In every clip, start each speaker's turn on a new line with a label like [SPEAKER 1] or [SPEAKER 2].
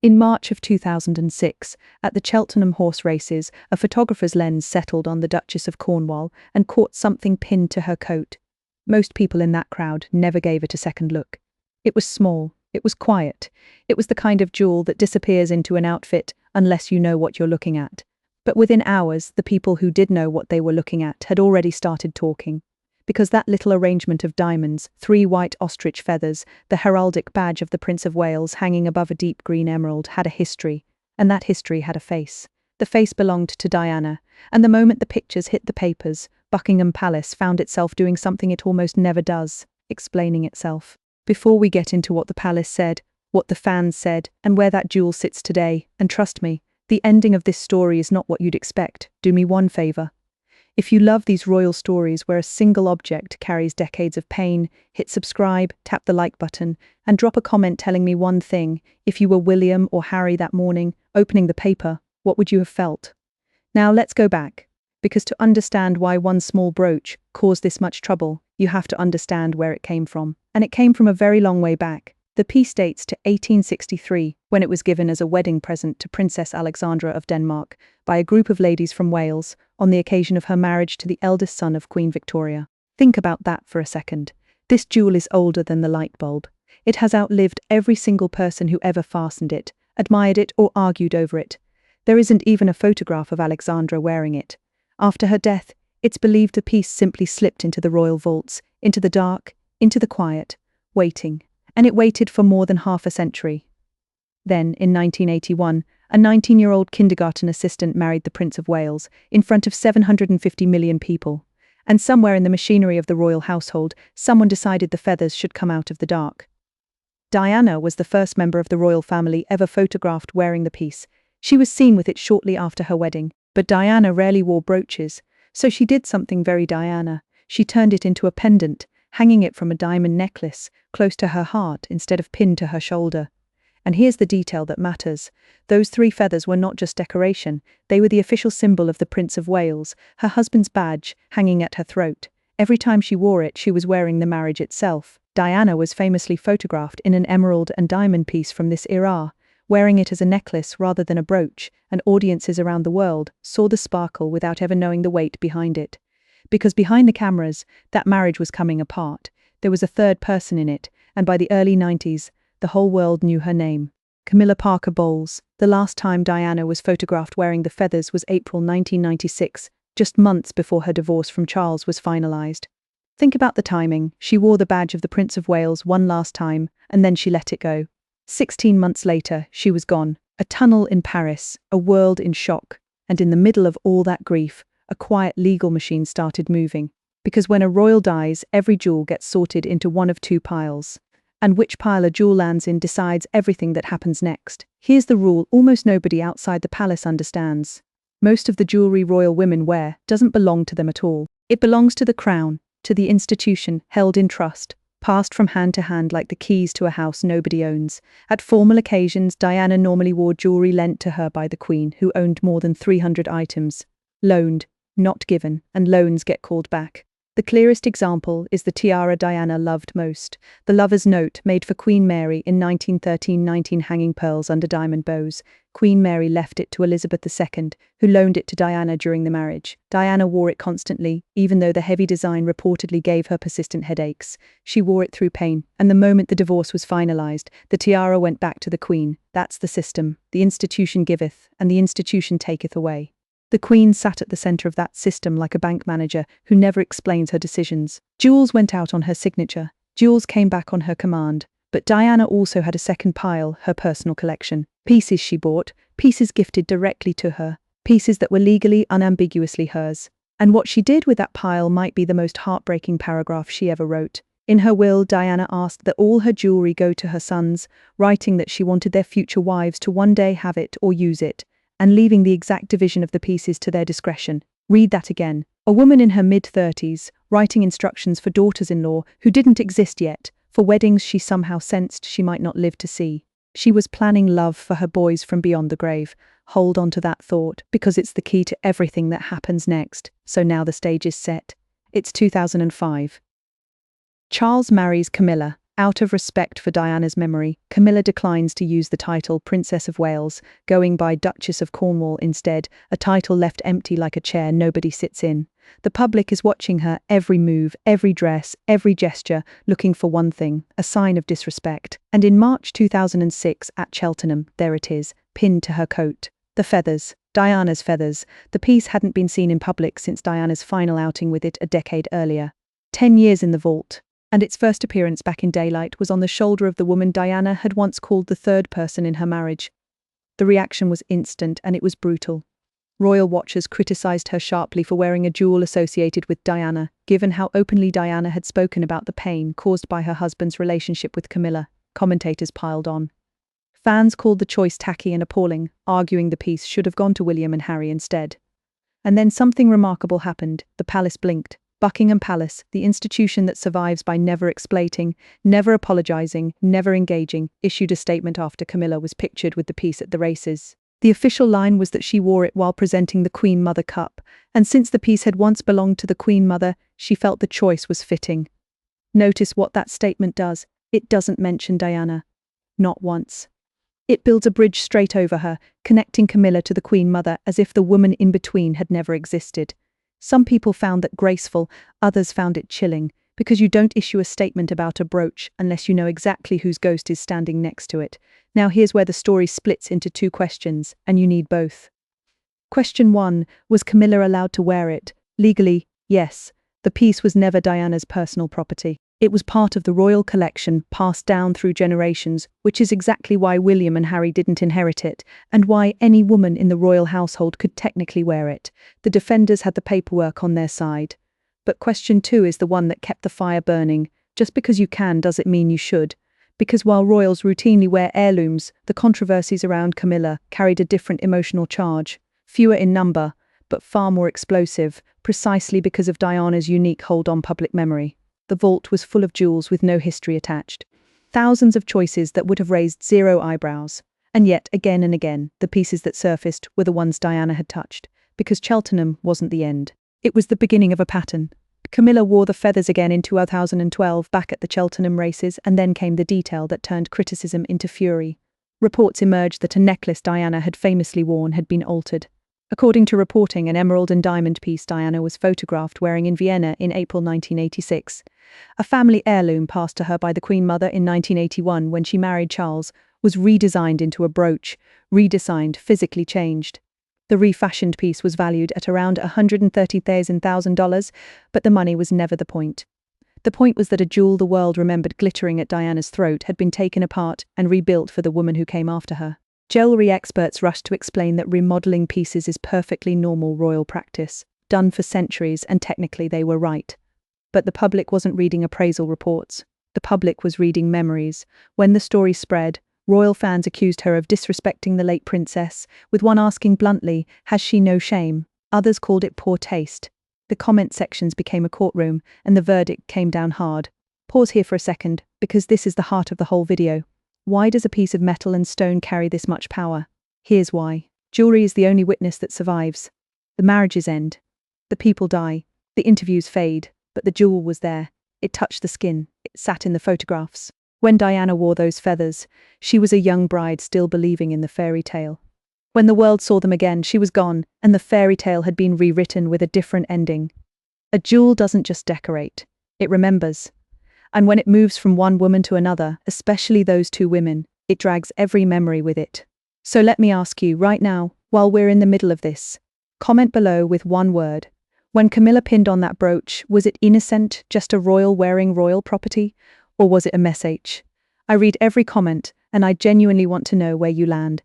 [SPEAKER 1] In March of 2006, at the Cheltenham horse races, a photographer's lens settled on the Duchess of Cornwall and caught something pinned to her coat. Most people in that crowd never gave it a second look. It was small, it was quiet, it was the kind of jewel that disappears into an outfit unless you know what you're looking at. But within hours, the people who did know what they were looking at had already started talking. Because that little arrangement of diamonds, 3 white ostrich feathers, the heraldic badge of the Prince of Wales hanging above a deep green emerald, had a history, and that history had a face. The face belonged to Diana, and the moment the pictures hit the papers, Buckingham Palace found itself doing something it almost never does, explaining itself. Before we get into what the palace said, what the fans said, and where that jewel sits today, and trust me, the ending of this story is not what you'd expect. Do me one favor. If you love these royal stories where a single object carries decades of pain, hit subscribe, tap the like button, and drop a comment telling me one thing. If you were William or Harry that morning, opening the paper, what would you have felt? Now let's go back, because to understand why one small brooch caused this much trouble, you have to understand where it came from. And it came from a very long way back. The piece dates to 1863, when it was given as a wedding present to Princess Alexandra of Denmark by a group of ladies from Wales on the occasion of her marriage to the eldest son of Queen Victoria. Think about that for a second. This jewel is older than the light bulb. It has outlived every single person who ever fastened it, admired it, or argued over it. There isn't even a photograph of Alexandra wearing it. After her death, it's believed the piece simply slipped into the royal vaults, into the dark, into the quiet, waiting. And it waited for more than half a century. Then, in 1981, a 19-year-old kindergarten assistant married the Prince of Wales in front of 750 million people. And somewhere in the machinery of the royal household, someone decided the feathers should come out of the dark. Diana was the first member of the royal family ever photographed wearing the piece. She was seen with it shortly after her wedding, but Diana rarely wore brooches, so she did something very Diana. She turned it into a pendant, hanging it from a diamond necklace close to her heart instead of pinned to her shoulder. And here's the detail that matters. Those 3 feathers were not just decoration, they were the official symbol of the Prince of Wales, her husband's badge, hanging at her throat. Every time she wore it, she was wearing the marriage itself. Diana was famously photographed in an emerald and diamond piece from this era, wearing it as a necklace rather than a brooch, and audiences around the world saw the sparkle without ever knowing the weight behind it. Because behind the cameras, that marriage was coming apart. There was a third person in it, and by the early 90s, the whole world knew her name. Camilla Parker Bowles. The last time Diana was photographed wearing the feathers was April 1996, just months before her divorce from Charles was finalized. Think about the timing. She wore the badge of the Prince of Wales one last time, and then she let it go. 16 months later, she was gone. A tunnel in Paris, a world in shock, and in the middle of all that grief, a quiet legal machine started moving. Because when a royal dies, every jewel gets sorted into one of 2 piles. And which pile a jewel lands in decides everything that happens next. Here's the rule almost nobody outside the palace understands. Most of the jewelry royal women wear doesn't belong to them at all. It belongs to the crown, to the institution, held in trust, passed from hand to hand like the keys to a house nobody owns. At formal occasions, Diana normally wore jewelry lent to her by the Queen, who owned more than 300 items. Loaned, not given, and loans get called back. The clearest example is the tiara Diana loved most, the lover's note made for Queen Mary in 1913-19 hanging pearls under diamond bows. Queen Mary left it to Elizabeth II, who loaned it to Diana during the marriage. Diana wore it constantly, even though the heavy design reportedly gave her persistent headaches. She wore it through pain, and the moment the divorce was finalized, the tiara went back to the Queen. That's the system. The institution giveth, and the institution taketh away. The Queen sat at the center of that system like a bank manager who never explains her decisions. Jewels went out on her signature. Jewels came back on her command. But Diana also had a second pile, her personal collection. Pieces she bought, pieces gifted directly to her, pieces that were legally, unambiguously hers. And what she did with that pile might be the most heartbreaking paragraph she ever wrote. In her will, Diana asked that all her jewelry go to her sons, writing that she wanted their future wives to one day have it or use it, and leaving the exact division of the pieces to their discretion. Read that again. A woman in her mid-30s, writing instructions for daughters-in-law who didn't exist yet, for weddings she somehow sensed she might not live to see. She was planning love for her boys from beyond the grave. Hold on to that thought, because it's the key to everything that happens next. So now the stage is set. It's 2005. Charles marries Camilla, Out of respect for Diana's memory, Camilla declines to use the title Princess of Wales, going by Duchess of Cornwall instead, a title left empty like a chair nobody sits in. The public is watching her every move, every dress, every gesture, looking for one thing, a sign of disrespect. And in March 2006 at Cheltenham, there it is, pinned to her coat. The feathers. Diana's feathers. The piece hadn't been seen in public since Diana's final outing with it a decade earlier. 10 years in the vault. And its first appearance back in daylight was on the shoulder of the woman Diana had once called the third person in her marriage. The reaction was instant and it was brutal. Royal watchers criticised her sharply for wearing a jewel associated with Diana, given how openly Diana had spoken about the pain caused by her husband's relationship with Camilla. Commentators piled on. Fans called the choice tacky and appalling, arguing the piece should have gone to William and Harry instead. And then something remarkable happened. The palace blinked. Buckingham Palace, the institution that survives by never explaining, never apologising, never engaging, issued a statement after Camilla was pictured with the piece at the races. The official line was that she wore it while presenting the Queen Mother Cup, and since the piece had once belonged to the Queen Mother, she felt the choice was fitting. Notice what that statement does. It doesn't mention Diana. Not once. It builds a bridge straight over her, connecting Camilla to the Queen Mother as if the woman in between had never existed. Some people found that graceful, others found it chilling, because you don't issue a statement about a brooch unless you know exactly whose ghost is standing next to it. Now here's where the story splits into two questions, and you need both. Question 1, was Camilla allowed to wear it? Legally, yes. The piece was never Diana's personal property. It was part of the royal collection passed down through generations, which is exactly why William and Harry didn't inherit it, and why any woman in the royal household could technically wear it. The defenders had the paperwork on their side. But question 2 is the one that kept the fire burning. Just because you can, does it mean you should? Because while royals routinely wear heirlooms, the controversies around Camilla carried a different emotional charge. Fewer in number, but far more explosive, precisely because of Diana's unique hold on public memory. The vault was full of jewels with no history attached. Thousands of choices that would have raised zero eyebrows. And yet, again and again, the pieces that surfaced were the ones Diana had touched, because Cheltenham wasn't the end. It was the beginning of a pattern. Camilla wore the feathers again in 2012 back at the Cheltenham races, and then came the detail that turned criticism into fury. Reports emerged that a necklace Diana had famously worn had been altered. According to reporting, an emerald and diamond piece Diana was photographed wearing in Vienna in April 1986. A family heirloom passed to her by the Queen Mother in 1981 when she married Charles was redesigned into a brooch, redesigned, physically changed. The refashioned piece was valued at around $130,000, but the money was never the point. The point was that a jewel the world remembered glittering at Diana's throat had been taken apart and rebuilt for the woman who came after her. Jewelry experts rushed to explain that remodeling pieces is perfectly normal royal practice, done for centuries, and technically they were right. But the public wasn't reading appraisal reports. The public was reading memories. When the story spread, royal fans accused her of disrespecting the late princess, with one asking bluntly, "Has she no shame?" Others called it poor taste. The comment sections became a courtroom, and the verdict came down hard. Pause here for a second, because this is the heart of the whole video. Why does a piece of metal and stone carry this much power? Here's why. Jewelry is the only witness that survives. The marriages end. The people die. The interviews fade. But the jewel was there. It touched the skin. It sat in the photographs. When Diana wore those feathers, she was a young bride still believing in the fairy tale. When the world saw them again, she was gone, and the fairy tale had been rewritten with a different ending. A jewel doesn't just decorate. It remembers. And when it moves from one woman to another, especially those two women, it drags every memory with it. So let me ask you, right now, while we're in the middle of this, comment below with one word. When Camilla pinned on that brooch, was it innocent, just a royal wearing royal property? Or was it a message? I read every comment, and I genuinely want to know where you land.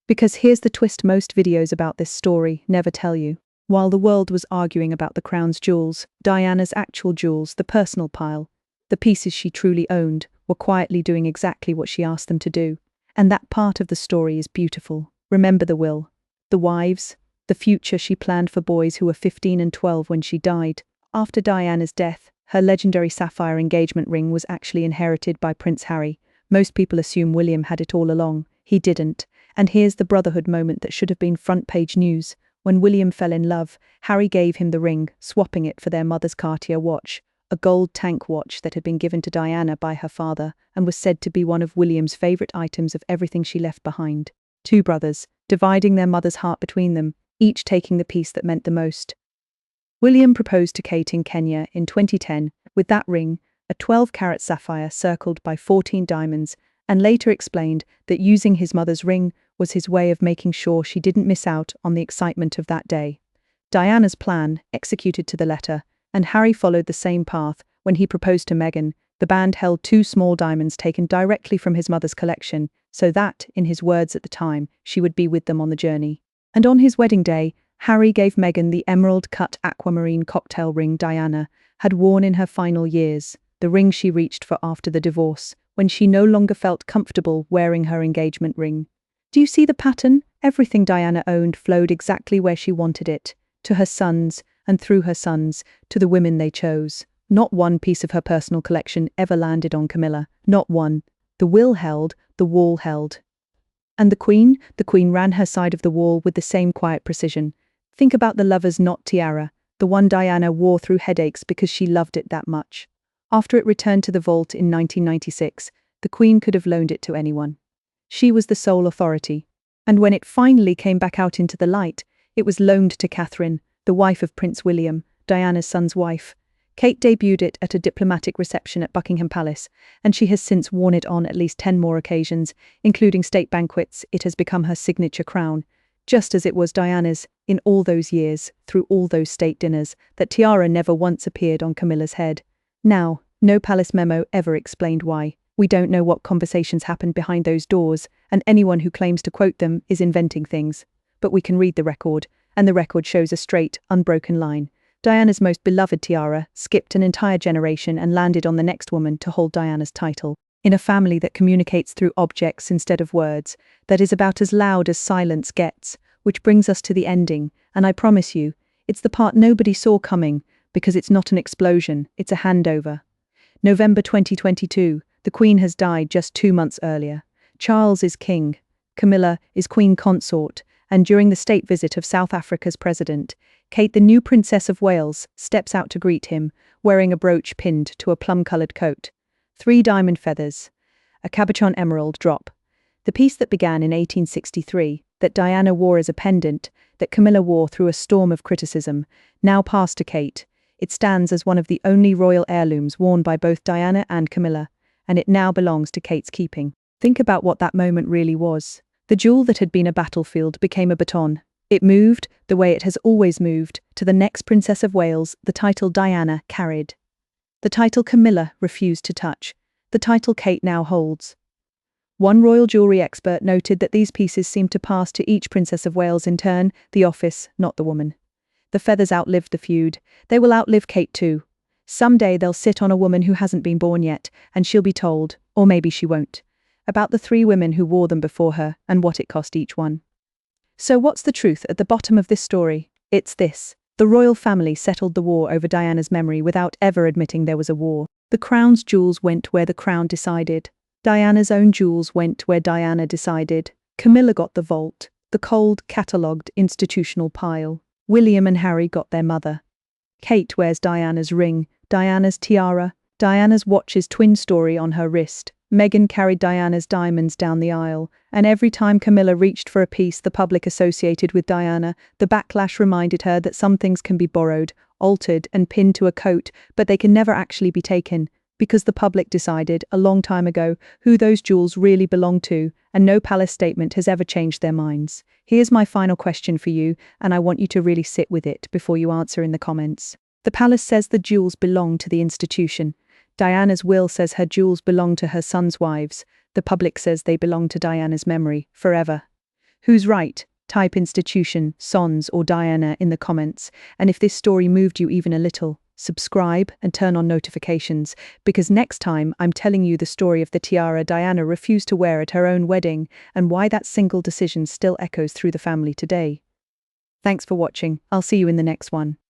[SPEAKER 1] Because here's the twist most videos about this story never tell you. While the world was arguing about the crown's jewels, Diana's actual jewels, the personal pile, the pieces she truly owned, were quietly doing exactly what she asked them to do. And that part of the story is beautiful. Remember the will, the wives, the future she planned for boys who were 15 and 12 when she died. After Diana's death, her legendary sapphire engagement ring was actually inherited by Prince Harry. Most people assume William had it all along. He didn't. And here's the brotherhood moment that should have been front-page news. When William fell in love, Harry gave him the ring, swapping it for their mother's Cartier watch. a gold tank watch that had been given to Diana by her father and was said to be one of William's favourite items of everything she left behind. Two brothers, dividing their mother's heart between them, each taking the piece that meant the most. William proposed to Kate in Kenya in 2010 with that ring, a 12-carat sapphire circled by 14 diamonds, and later explained that using his mother's ring was his way of making sure she didn't miss out on the excitement of that day. Diana's plan, executed to the letter, and Harry followed the same path when he proposed to Meghan. The band held 2 small diamonds taken directly from his mother's collection, so that, in his words at the time, she would be with them on the journey. And on his wedding day, Harry gave Meghan the emerald-cut aquamarine cocktail ring Diana had worn in her final years, the ring she reached for after the divorce, when she no longer felt comfortable wearing her engagement ring. Do you see the pattern? Everything Diana owned flowed exactly where she wanted it, to her sons, and through her sons, to the women they chose. Not one piece of her personal collection ever landed on Camilla, not one. The will held, the wall held. And the Queen ran her side of the wall with the same quiet precision. Think about the lover's knot tiara, the one Diana wore through headaches because she loved it that much. After it returned to the vault in 1996, the Queen could have loaned it to anyone. She was the sole authority. And when it finally came back out into the light, it was loaned to Catherine, the wife of Prince William, Diana's son's wife. Kate debuted it at a diplomatic reception at Buckingham Palace, and she has since worn it on at least 10 more occasions, including state banquets. It has become her signature crown, just as it was Diana's, in all those years, through all those state dinners. That tiara never once appeared on Camilla's head. Now, no palace memo ever explained why. We don't know what conversations happened behind those doors, and anyone who claims to quote them is inventing things. But we can read the record, and the record shows a straight, unbroken line. Diana's most beloved tiara skipped an entire generation and landed on the next woman to hold Diana's title. In a family that communicates through objects instead of words, that is about as loud as silence gets, which brings us to the ending, and I promise you, it's the part nobody saw coming, because it's not an explosion, it's a handover. November 2022, the Queen has died just 2 months earlier. Charles is king, Camilla is queen consort, and during the state visit of South Africa's president, Kate, the new Princess of Wales, steps out to greet him, wearing a brooch pinned to a plum-coloured coat. 3 diamond feathers, a cabochon emerald drop. The piece that began in 1863, that Diana wore as a pendant, that Camilla wore through a storm of criticism, now passed to Kate. It stands as one of the only royal heirlooms worn by both Diana and Camilla, and it now belongs to Kate's keeping. Think about what that moment really was. The jewel that had been a battlefield became a baton. It moved, the way it has always moved, to the next Princess of Wales the title Diana carried. The title Camilla refused to touch. The title Kate now holds. One royal jewellery expert noted that these pieces seemed to pass to each Princess of Wales in turn, the office, not the woman. The feathers outlived the feud. They will outlive Kate too. Someday they'll sit on a woman who hasn't been born yet, and she'll be told, or maybe she won't, about the 3 women who wore them before her and what it cost each one. So what's the truth at the bottom of this story? It's this. The royal family settled the war over Diana's memory without ever admitting there was a war. The crown's jewels went where the crown decided. Diana's own jewels went where Diana decided. Camilla got the vault, the cold, catalogued, institutional pile. William and Harry got their mother. Kate wears Diana's ring, Diana's tiara, Diana's watch's twin story on her wrist. Meghan carried Diana's diamonds down the aisle, and every time Camilla reached for a piece the public associated with Diana, the backlash reminded her that some things can be borrowed, altered, and pinned to a coat, but they can never actually be taken, because the public decided, a long time ago, who those jewels really belong to, and no palace statement has ever changed their minds. Here's my final question for you, and I want you to really sit with it before you answer in the comments. The palace says the jewels belong to the institution. Diana's will says her jewels belong to her sons' wives. The public says they belong to Diana's memory, forever. Who's right? Type institution, sons, or Diana in the comments. And if this story moved you even a little, subscribe and turn on notifications, because next time I'm telling you the story of the tiara Diana refused to wear at her own wedding, and why that single decision still echoes through the family today. Thanks for watching. I'll see you in the next one.